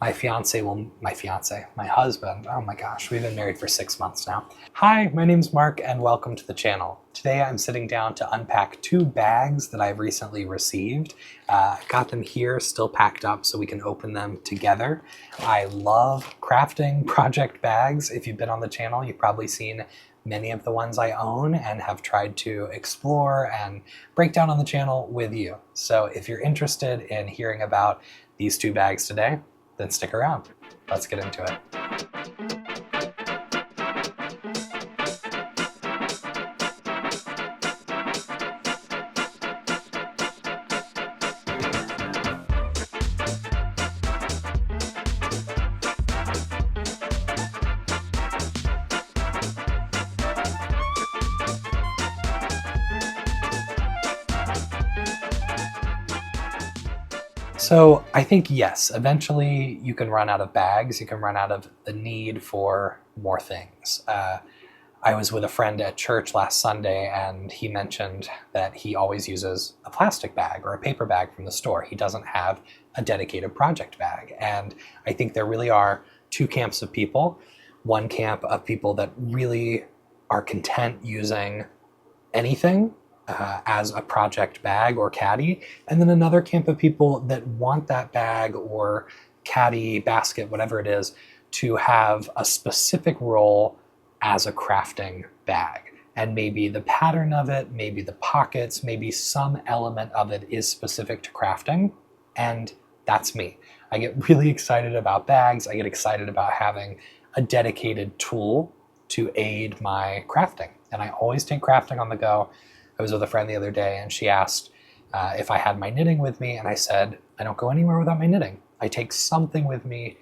my husband, oh my gosh, we've been married for 6 months now. Hi, my name's Mark and welcome to the channel. Today I'm sitting down to unpack 2 bags that I've recently received. Got them here still packed up so we can open them together. I love crafting project bags. If you've been on the channel, you've probably seen many of the ones I own and have tried to explore and break down on the channel with you. So if you're interested in hearing about these 2 bags today, then stick around. Let's get into it. So I think yes, eventually you can run out of bags, you can run out of the need for more things. I was with a friend at church last Sunday and he mentioned that he always uses a plastic bag or a paper bag from the store. He doesn't have a dedicated project bag. And I think there really are 2 camps of people. One camp of people that really are content using anything as a project bag or caddy, and then another camp of people that want that bag or caddy, basket, whatever it is, to have a specific role as a crafting bag. And maybe the pattern of it, maybe the pockets, maybe some element of it is specific to crafting, and that's me. I get really excited about bags. I get excited about having a dedicated tool to aid my crafting, and I always take crafting on the go. I was with a friend the other day and she asked if I had my knitting with me, and I said, I don't go anywhere without my knitting. I take something with me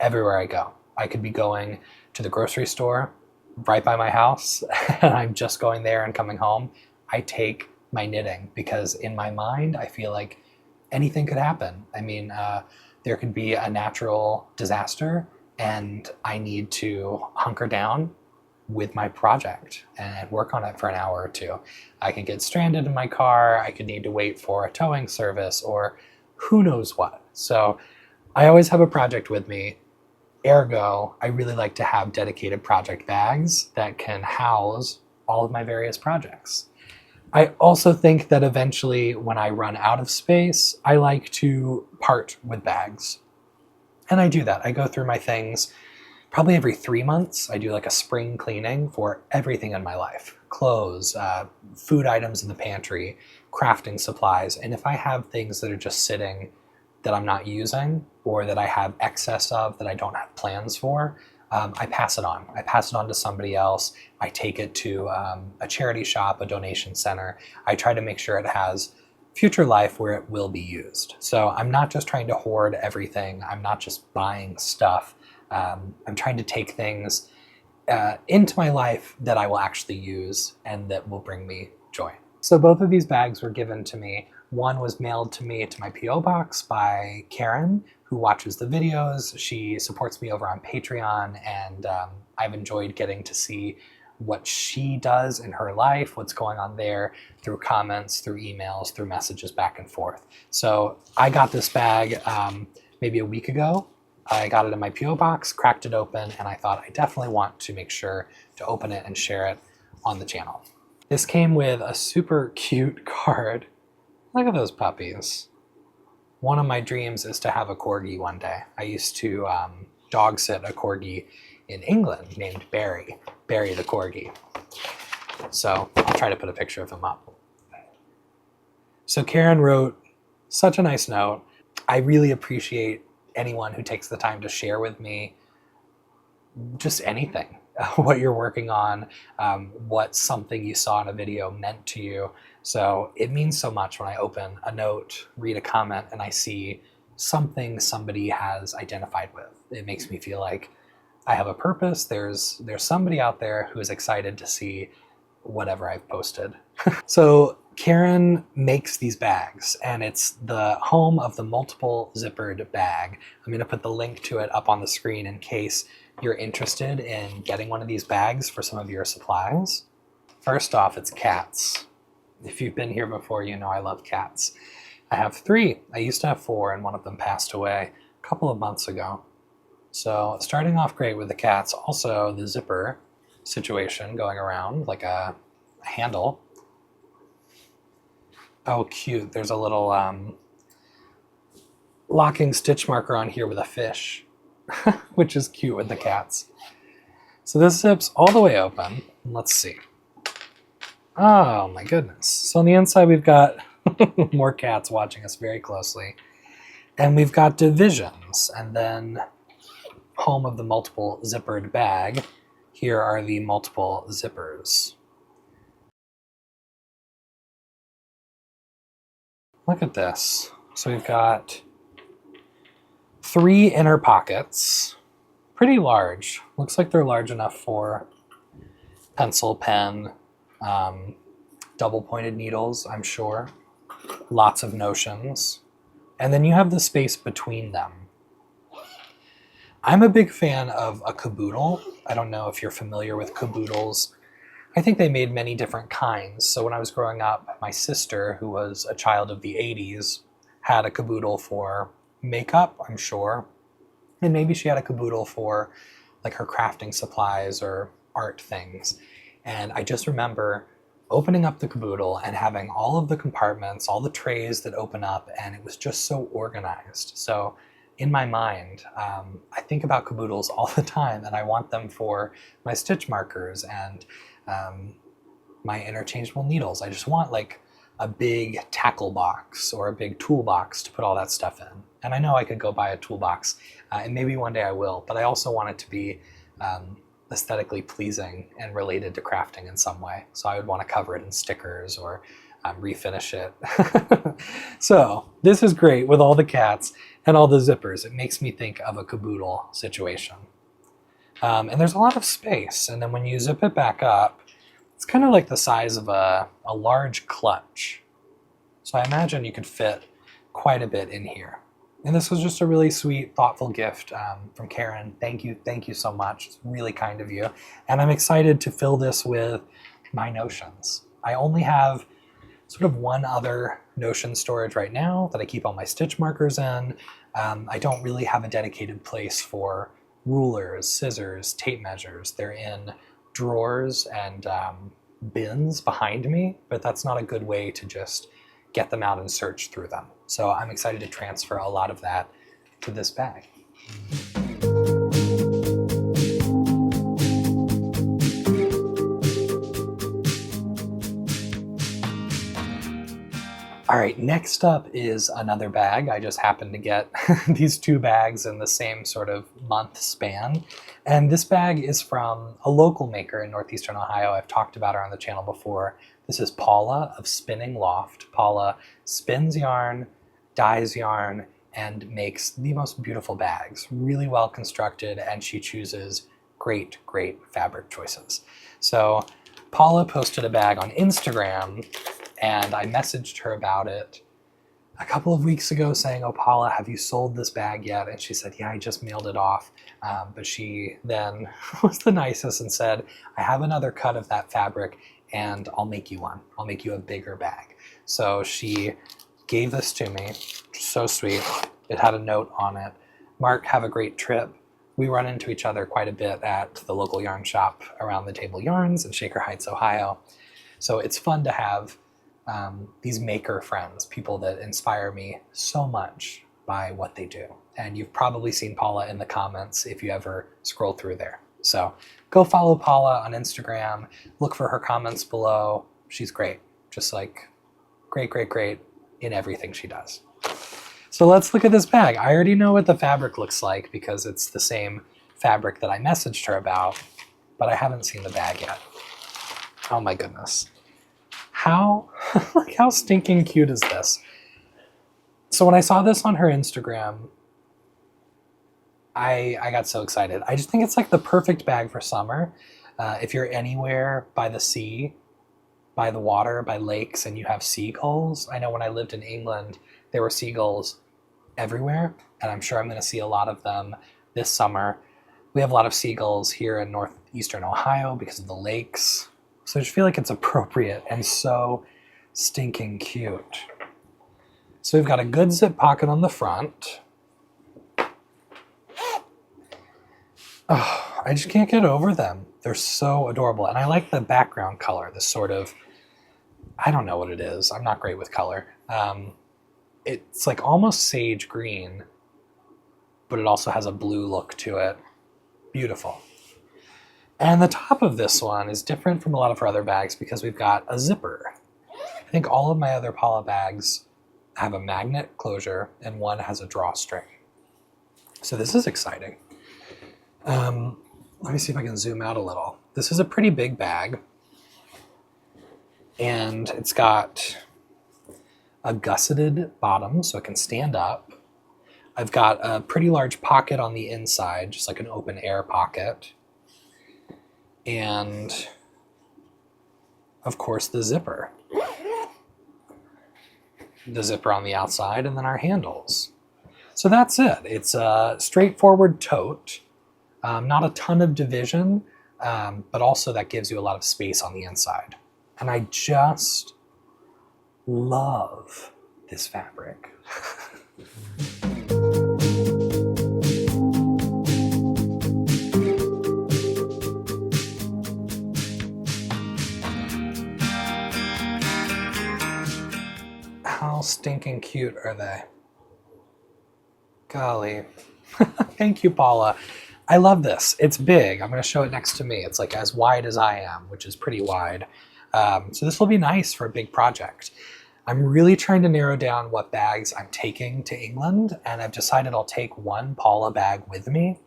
everywhere I go. I could be going to the grocery store right by my house and I'm just going there and coming home. I take my knitting because in my mind, I feel like anything could happen. I mean, there could be a natural disaster and I need to hunker down with my project and work on it for an hour or 2. I could get stranded in my car, I could need to wait for a towing service, or who knows what. So I always have a project with me. Ergo, I really like to have dedicated project bags that can house all of my various projects. I also think that eventually when I run out of space, I like to part with bags. And I do that. I go through my things probably every 3 months. I do like a spring cleaning for everything in my life. Clothes, food items in the pantry, crafting supplies. And if I have things that are just sitting that I'm not using or that I have excess of that I don't have plans for, I pass it on. I pass it on to somebody else. I take it to a charity shop, a donation center. I try to make sure it has future life where it will be used. So I'm not just trying to hoard everything. I'm not just buying stuff. I'm trying to take things into my life that I will actually use and that will bring me joy. So both of these bags were given to me. One was mailed to me to my P.O. box by Karen, who watches the videos. She supports me over on Patreon, and I've enjoyed getting to see what she does in her life, what's going on there through comments, through emails, through messages back and forth. So I got this bag maybe a week ago. I got it in my P.O. box, cracked it open, and I thought I definitely want to make sure to open it and share it on the channel. This came with a super cute card. Look at those puppies. One of my dreams is to have a corgi one day. I used to dog sit a corgi in England named Barry the corgi. So I'll try to put a picture of him up. So Karen wrote such a nice note. I really appreciate anyone who takes the time to share with me just anything, what you're working on, what something you saw in a video meant to you. So it means so much when I open a note, read a comment, and I see something somebody has identified with. It makes me feel like I have a purpose. There's somebody out there who is excited to see whatever I've posted. So Karen makes these bags, and it's the home of the multiple zippered bag. I'm going to put the link to it up on the screen in case you're interested in getting one of these bags for some of your supplies. First off, it's cats. If you've been here before, you know I love cats. I have 3. I used to have 4, and one of them passed away. couple of months ago. So starting off great with the cats. Also the zipper situation going around like a handle. Oh, cute. There's a little locking stitch marker on here with a fish, which is cute with the cats. So this zips all the way open. Let's see. Oh my goodness. So on the inside we've got more cats watching us very closely. And we've got divisions, and then home of the multiple zippered bag. Here are the multiple zippers. Look at this. So we've got 3 inner pockets, pretty large. Looks like they're large enough for pencil, pen, double pointed needles, I'm sure. Lots of notions. And then you have the space between them. I'm a big fan of a caboodle. I don't know if you're familiar with caboodles. I think they made many different kinds. So when I was growing up, my sister, who was a child of the 80s, had a caboodle for makeup, I'm sure. And maybe she had a caboodle for like her crafting supplies or art things. And I just remember opening up the caboodle and having all of the compartments, all the trays that open up, and it was just so organized. So in my mind, I think about caboodles all the time, and I want them for my stitch markers and my interchangeable needles. I just want like a big tackle box or a big toolbox to put all that stuff in. And I know I could go buy a toolbox, and maybe one day I will, but I also want it to be aesthetically pleasing and related to crafting in some way. So I would want to cover it in stickers or refinish it. So this is great with all the cats and all the zippers. It makes me think of a caboodle situation. And there's a lot of space. And then when you zip it back up, it's kind of like the size of a large clutch. So I imagine you could fit quite a bit in here. And this was just a really sweet, thoughtful gift from Karen. Thank you so much. It's really kind of you. And I'm excited to fill this with my notions. I only have sort of one other notion storage right now that I keep all my stitch markers in. I don't really have a dedicated place for rulers, scissors, tape measures. They're in drawers and bins behind me, but that's not a good way to just get them out and search through them. So I'm excited to transfer a lot of that to this bag. All right, next up is another bag. I just happened to get these 2 bags in the same sort of month span. And this bag is from a local maker in Northeastern Ohio. I've talked about her on the channel before. This is Paula of Spinningloft. Paula spins yarn, dyes yarn, and makes the most beautiful bags. Really well constructed, and she chooses great fabric choices. So Paula posted a bag on Instagram, and I messaged her about it a couple of weeks ago saying, "Oh, Paula, have you sold this bag yet?" And she said, "Yeah, I just mailed it off." But she then was the nicest and said, "I have another cut of that fabric and I'll make you one. I'll make you a bigger bag." So she gave this to me. So sweet. It had a note on it. "Mark, have a great trip." We run into each other quite a bit at the local yarn shop around the Table Yarns in Shaker Heights, Ohio. So it's fun to have these maker friends, people that inspire me so much by what they do. And you've probably seen Paula in the comments if you ever scroll through there. So go follow Paula on Instagram, look for her comments below. She's great, just like great in everything she does. So let's look at this bag. I already know what the fabric looks like because it's the same fabric that I messaged her about, but I haven't seen the bag yet. Oh my goodness. How stinking cute is this? So when I saw this on her Instagram, I got so excited. I just think it's like the perfect bag for summer. If you're anywhere by the sea, by the water, by lakes, and you have seagulls. I know when I lived in England, there were seagulls everywhere, and I'm sure I'm going to see a lot of them this summer. We have a lot of seagulls here in northeastern Ohio because of the lakes. So I just feel like it's appropriate and so stinking cute. So we've got a good zip pocket on the front. Oh, I just can't get over them. They're so adorable. And I like the background color, this sort of, I don't know what it is. I'm not great with color. It's like almost sage green, but it also has a blue look to it. Beautiful. And the top of this one is different from a lot of our other bags because we've got a zipper. I think all of my other Paula bags have a magnet closure and one has a drawstring. So this is exciting. Let me see if I can zoom out a little. This is a pretty big bag, and it's got a gusseted bottom so it can stand up. I've got a pretty large pocket on the inside, just like an open air pocket. And of course the zipper. The zipper on the outside, and then our handles. So that's it. It's a straightforward tote. Not a ton of division, but also that gives you a lot of space on the inside. And I just love this fabric. How stinking cute are they? Golly. Thank you, Paula. I love this. It's big. I'm going to show it next to me. It's like as wide as I am, which is pretty wide. So this will be nice for a big project. I'm really trying to narrow down what bags I'm taking to England, and I've decided I'll take one Paula bag with me.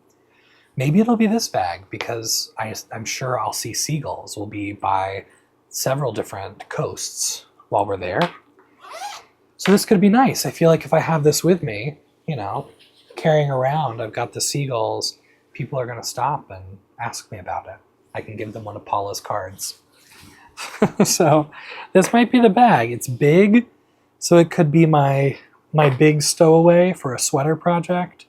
Maybe it'll be this bag because I'm sure I'll see seagulls. We'll be by several different coasts while we're there. So this could be nice. I feel like if I have this with me, you know, carrying around, I've got the seagulls, people are going to stop and ask me about it. I can give them one of Paula's cards. So this might be the bag. It's big, so it could be my big stowaway for a sweater project.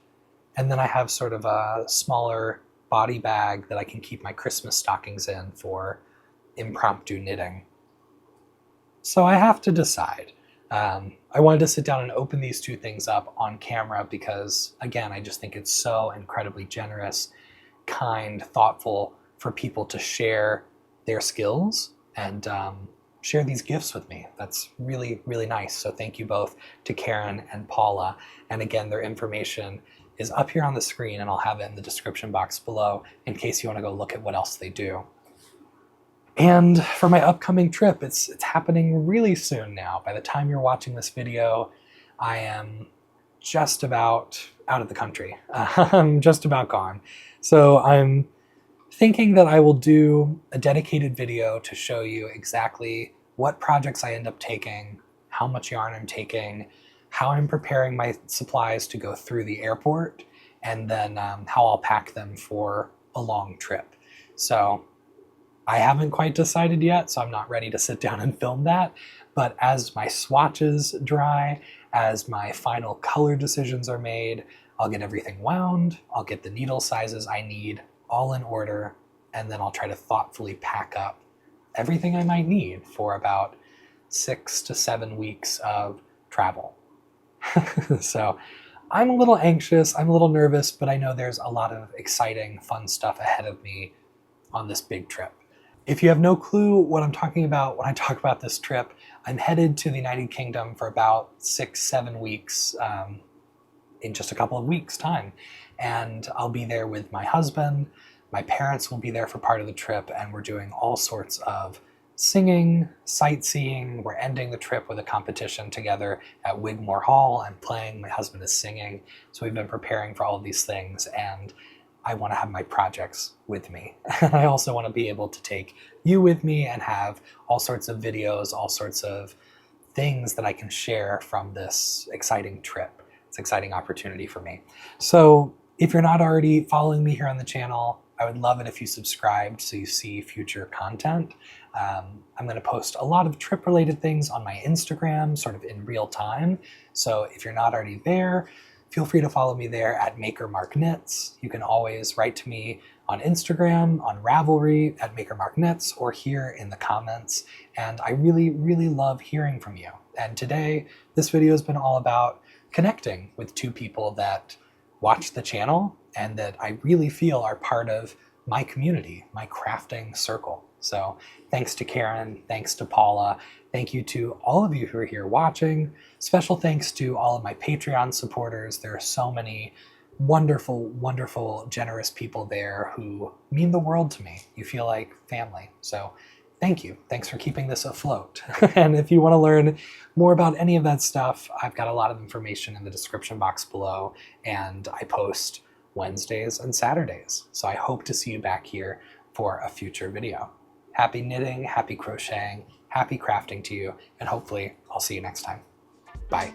And then I have sort of a smaller body bag that I can keep my Christmas stockings in for impromptu knitting. So I have to decide. I wanted to sit down and open these two things up on camera because, again, I just think it's so incredibly generous, kind, thoughtful for people to share their skills and share these gifts with me. That's really, really nice. So thank you both to Karen and Paula. And again, their information is up here on the screen, and I'll have it in the description box below in case you want to go look at what else they do. And for my upcoming trip, it's happening really soon now. By the time you're watching this video, I am just about out of the country. I'm just about gone. So I'm thinking that I will do a dedicated video to show you exactly what projects I end up taking, how much yarn I'm taking, how I'm preparing my supplies to go through the airport, and then how I'll pack them for a long trip. So I haven't quite decided yet, so I'm not ready to sit down and film that. But as my swatches dry, as my final color decisions are made, I'll get everything wound, I'll get the needle sizes I need all in order, and then I'll try to thoughtfully pack up everything I might need for about 6 to 7 weeks of travel. So I'm a little anxious, I'm a little nervous, but I know there's a lot of exciting, fun stuff ahead of me on this big trip. If you have no clue what I'm talking about when I talk about this trip, I'm headed to the United Kingdom for about 6-7 weeks in just a couple of weeks' time. And I'll be there with my husband. My parents will be there for part of the trip, and we're doing all sorts of singing, sightseeing. We're ending the trip with a competition together at Wigmore Hall. I'm playing, my husband is singing. So we've been preparing for all of these things, and I want to have my projects with me. I also want to be able to take you with me and have all sorts of videos, all sorts of things that I can share from this exciting trip. It's an exciting opportunity for me. So if you're not already following me here on the channel, I would love it if you subscribed so you see future content. I'm going to post a lot of trip-related things on my Instagram, sort of in real time. So if you're not already there, feel free to follow me there at MakerMarkKnits. You can always write to me on Instagram, on Ravelry, at MakerMarkKnits, or here in the comments. And I really, really love hearing from you. And today, this video has been all about connecting with two people that watch the channel and that I really feel are part of my community, my crafting circle. So thanks to Karen, thanks to Paula, thank you to all of you who are here watching. Special thanks to all of my Patreon supporters. There are so many wonderful, wonderful, generous people there who mean the world to me. You feel like family. So thank you. Thanks for keeping this afloat. And if you want to learn more about any of that stuff, I've got a lot of information in the description box below, and I post Wednesdays and Saturdays. So I hope to see you back here for a future video. Happy knitting, happy crocheting, happy crafting to you, and hopefully I'll see you next time. Bye.